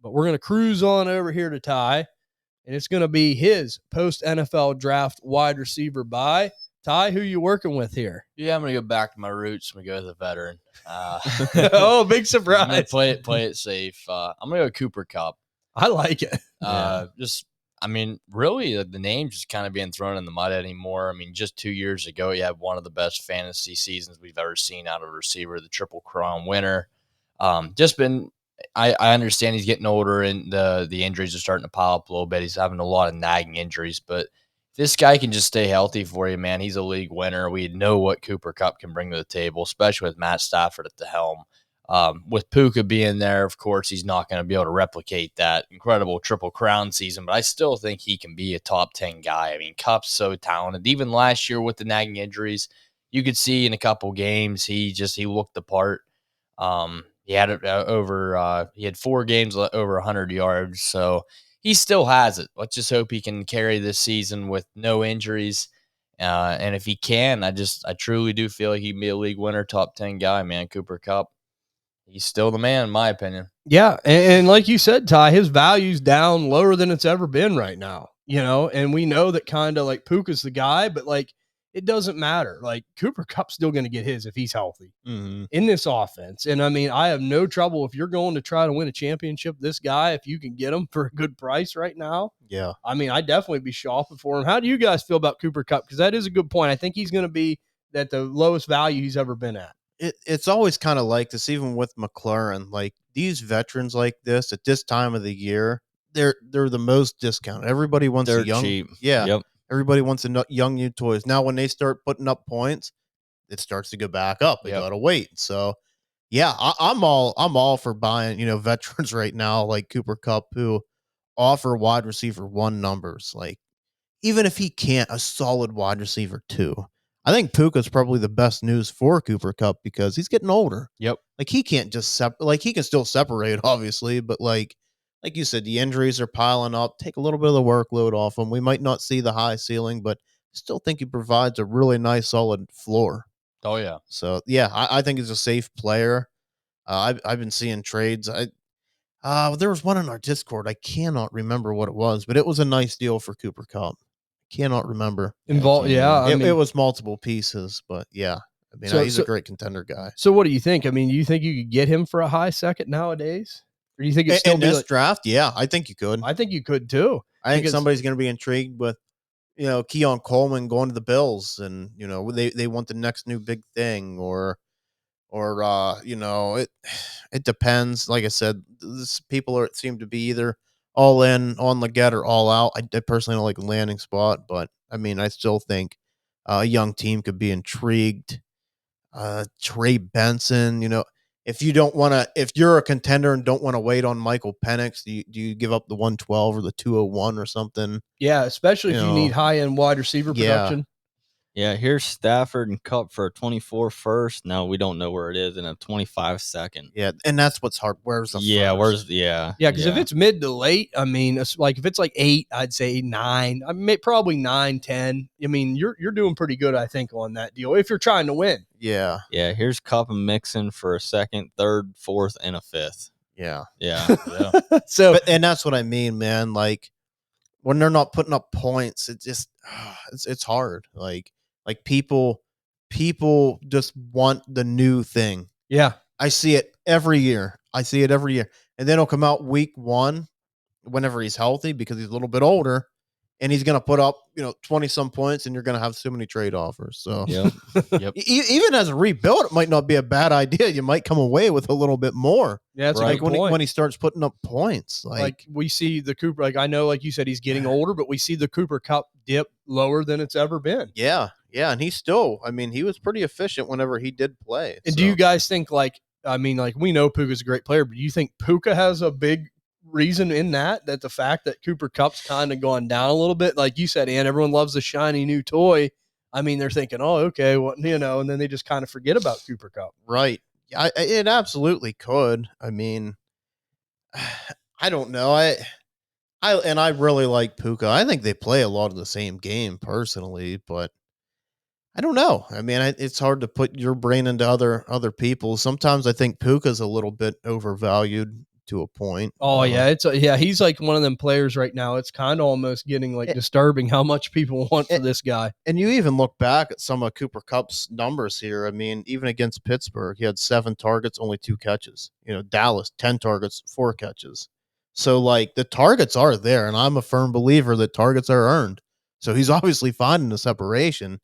But we're going to cruise on over here to Ty, and it's going to be his post-NFL draft wide receiver buy. Ty, who you working with here? Yeah, I'm going to go back to my roots. I'm going to go with a veteran. Oh, big surprise. I'm going to play it safe. I'm going to go Cooper Kupp. I like it. Really, the name's just kind of being thrown in the mud anymore. I mean, just 2 years ago, he had one of the best fantasy seasons we've ever seen out of a receiver, the Triple Crown winner. I understand he's getting older and the injuries are starting to pile up a little bit. He's having a lot of nagging injuries, but if this guy can just stay healthy for you, man, he's a league winner. We know what Cooper Kupp can bring to the table, especially with Matt Stafford at the helm. With Puka being there, of course, he's not going to be able to replicate that incredible Triple Crown season, but I still think he can be a top 10 guy. I mean, Kupp's so talented. Even last year with the nagging injuries, you could see in a couple games he looked the part. He had he had 4 games over 100 yards, so he still has it. Let's just hope he can carry this season with no injuries. And if he can, I truly do feel like he can be a league winner, top 10 guy, man. Cooper Kupp. He's still the man, in my opinion. Yeah, and like you said, Ty, his value's down lower than it's ever been right now, and we know that kind of like Puka's the guy, but like it doesn't matter. Like Cooper Kupp's still going to get his if he's healthy in this offense. And I mean, I have no trouble if you're going to try to win a championship, this guy, if you can get him for a good price right now. Yeah. I mean, I'd definitely be shopping for him. How do you guys feel about Cooper Kupp? Because that is a good point. I think he's going to be at the lowest value he's ever been at. It's always kind of like this, even with McLaurin. Like these veterans like this at this time of the year, they're the most discounted. Everybody wants a young, cheap. Yeah. Yep. Everybody wants a young new toys. Now, when they start putting up points, it starts to go back up. They gotta wait. So, yeah, I'm all for buying veterans right now like Cooper Kupp who offer wide receiver 1 numbers. Like even if he can't, a solid wide receiver 2. I think Puka's probably the best news for Cooper Kupp because he's getting older. Yep. Like he can't just he can still separate, obviously, but like you said, the injuries are piling up. Take a little bit of the workload off him. We might not see the high ceiling, but still think he provides a really nice, solid floor. Oh yeah. So yeah, I think he's a safe player. I've been seeing trades. There was one in our Discord. I cannot remember what it was, but it was a nice deal for Cooper Kupp. Cannot remember. It was multiple pieces, but yeah. I mean, he's a great contender guy. So what do you think? I mean, do you think you could get him for a high second nowadays? Or do you think it's still in this draft? Yeah, I think you could. I think you could too. I think somebody's going to be intrigued with, Keon Coleman going to the Bills, and they want the next new big thing, or it depends. Like I said, people seem to be either all in on Leggett or all out. I personally don't like a landing spot, but I mean, I still think a young team could be intrigued. Trey Benson, if you're a contender and don't want to wait on Michael Penix, do you give up the 112 or the 201 or something? Yeah, especially if you need high-end wide receiver production. Yeah, here's Stafford and Kupp for a 24 first. Now we don't know where it is in a 25 second. Yeah, and that's what's hard. Where's the first? Because if it's mid to late, I mean, it's like if it's like 8, I'd say 9. I mean, probably 9, 10. I mean, you're doing pretty good, I think, on that deal if you're trying to win. Yeah. Yeah, here's Kupp and Mixon for a 2nd, 3rd, 4th, and a 5th. Yeah. Yeah. And that's what I mean, man. Like when they're not putting up points, it just it's hard. Like people just want the new thing. Yeah. I see it every year. And then he'll come out week 1 whenever he's healthy because he's a little bit older and he's going to put up, 20 some points and you're going to have so many trade offers. So yep. Even as a rebuild, it might not be a bad idea. You might come away with a little bit more. Yeah, that's right. When he starts putting up points. Like we see the Cooper, like I know, like you said, he's getting older, but we see the Cooper Kupp dip lower than it's ever been. Yeah. Yeah. And he was pretty efficient whenever he did play. And do you guys think we know Puka's a great player, but do you think Puka has a big reason in that the fact that Cooper Kupp's kind of gone down a little bit? Like you said, Ann, everyone loves the shiny new toy. I mean, they're thinking, oh, okay, well, and then they just kind of forget about Cooper Kupp. Right. It absolutely could. I mean, I don't know. I really like Puka. I think they play a lot of the same game personally, but I don't know. I mean, it's hard to put your brain into other people. Sometimes I think Puka's a little bit overvalued to a point. Oh yeah, he's like one of them players right now. It's kind of almost getting like disturbing how much people want for this guy. And you even look back at some of Cooper Kupp's numbers here. I mean, even against Pittsburgh, he had 7 targets, only 2 catches. Dallas, 10 targets, 4 catches. So like the targets are there, and I'm a firm believer that targets are earned. So he's obviously finding the separation.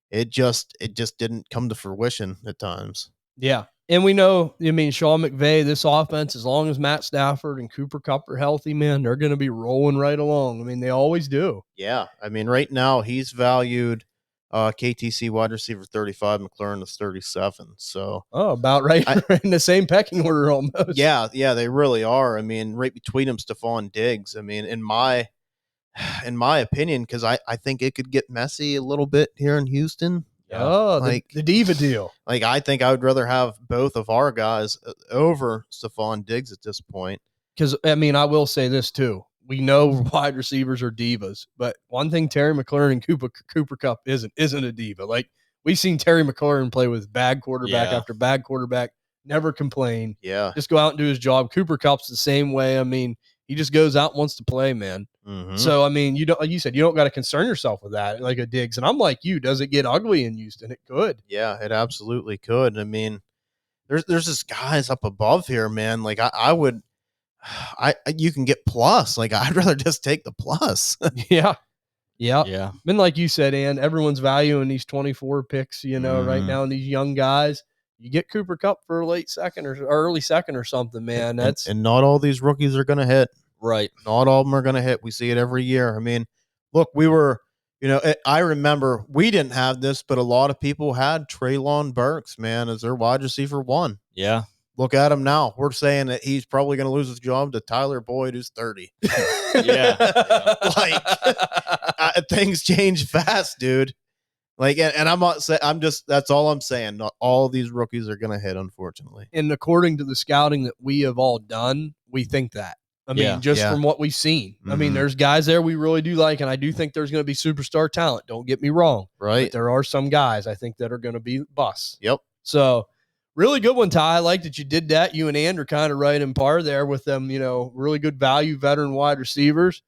It just didn't come to fruition at times. Yeah. And we know, Sean McVay, this offense, as long as Matt Stafford and Cooper Kupp are healthy, man, they're going to be rolling right along. They always do. Yeah. Right now he's valued KTC wide receiver 35, McLaurin is 37. So about right in the same pecking order almost. Yeah, they really are. Right between them, Stephon Diggs. In my opinion, because I think it could get messy a little bit here in Houston. Oh, the diva deal. I think I would rather have both of our guys over Stephon Diggs at this point. Because, I will say this too. We know wide receivers are divas, but one thing Terry McLaurin and Cooper Kupp isn't a diva. Like, we've seen Terry McLaurin play with bad quarterback after bad quarterback, never complain. Yeah. Just go out and do his job. Cooper Kupp's the same way. He just goes out and wants to play, man. Mm-hmm. So, you don't, like you said, you don't got to concern yourself with that, like a Diggs. And I'm like you, does it get ugly in Houston? It could. Yeah, it absolutely could. There's just guys up above here, man. Like you can get plus. Like, I'd rather just take the plus. Yeah. Been like you said, Ann, everyone's valuing these 24 picks, right now, and these young guys. You get Cooper Kupp for a late second or early second or something, man. And not all these rookies are going to hit. Right. Not all of them are going to hit. We see it every year. Look, we were, I remember we didn't have this, but a lot of people had Treylon Burks, man, as their wide receiver 1. Yeah. Look at him now. We're saying that he's probably going to lose his job to Tyler Boyd, who's 30. Things change fast, dude. And I'm not saying, that's all I'm saying. Not all of these rookies are going to hit, unfortunately. And according to the scouting that we have all done, we think that. From what we've seen. Mm-hmm. There's guys there we really do like, and I do think there's going to be superstar talent. Don't get me wrong. Right. But there are some guys I think that are going to be busts. Yep. So, really good one, Ty. I like that you did that. You and Andrew kind of right in par there with them, really good value veteran wide receivers.